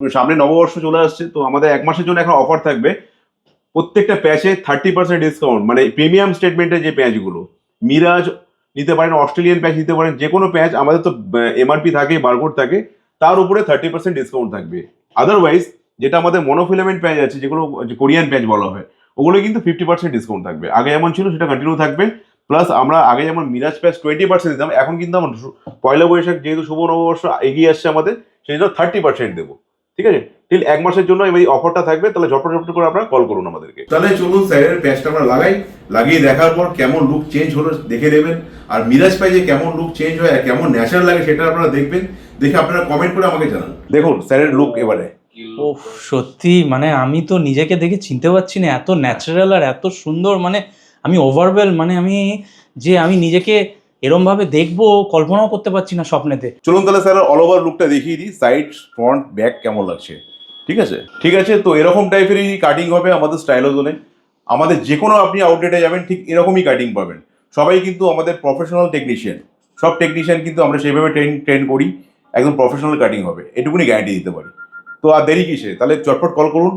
সামনে নববর্ষ চলে আসছে, তো আমাদের 1 মাসের জন্য এখন অফার থাকবে। প্রত্যেকটা প্যাচে 30% ডিসকাউন্ট, মানে প্রিমিয়াম স্টেটমেন্টের যে প্যাচগুলো, মিরাজ নিতে পারেন, অস্ট্রেলিয়ান প্যাচ নিতে পারেন, যে কোনো প্যাচ আমাদের তো এমআরপি থাকে, বারকোড থাকে, তার উপরে 30% ডিসকাউন্ট থাকবে। আদারওয়াইজ যেটা আমাদের মনোফিলামেন্ট প্যাচ আছে, যেগুলো কোরিয়ান প্যাচ বলা হয়, ওগুলো কিন্তু 50% ডিসকাউন্ট থাকবে। আগে যেমন ছিল সেটা কন্টিনিউ থাকবে। প্লাস আমরা আগে যেমন মিরাজ প্যাচ 20% দিতাম, এখন কিন্তু আমরা পয়লা বৈশাখ যেহেতু শুভ নববর্ষ এগিয়ে আসছে আমাদের, সেই জন্য 30% দেবো। ঠিক আছে, টিল 1 মাসের জন্য এই অফারটা থাকবে। তাহলে ঝটপট ঝটপট করে আপনারা কল করুন আমাদেরকে। তাহলে চলুন স্যারের প্যাচটা আমরা লাগাই, লাগিয়ে দেখার পর কেমন লুক চেঞ্জ হলো দেখে নেবেন। আর মিরাজ প্যাচে কেমন লুক চেঞ্জ হয় আর কেমন ন্যাচারাল লাগে সেটা আপনারা দেখবেন, দেখে আপনারা কমেন্ট করে আমাকে জানান। দেখুন স্যারের লুক এবারে। ও সত্যি, মানে আমি তো নিজেকে দেখে চিনতে পারছি না, এত ন্যাচারাল আর এত সুন্দর, মানে আমি ওভারওয়েল, মানে আমি নিজেকে এরম ভাবে দেখবো কল্পনাও করতে পারছি না স্বপ্নেতে। চলুন তাহলে স্যার অল ওভার লুকটা দেখিয়ে দিই, সাইড ফ্রন্ট ব্যাক কেমন লাগছে। ঠিক আছে, ঠিক আছে। তো এরকম টাইপেরই কাটিং হবে আমাদের স্টাইলোজোনে। আমাদের যে কোনো আপনি আউটলেটে যাবেন ঠিক এরকমই কাটিং পাবেন। সবাই কিন্তু আমাদের প্রফেশনাল টেকনিশিয়ান, সব টেকনিশিয়ান কিন্তু আমরা সেইভাবে ট্রেন করি, একদম প্রফেশনাল কাটিং হবে, এটুকুনি গ্যারান্টি দিতে পারি। তো আর দেরি কিসে, তাহলে চটপট কল করুন।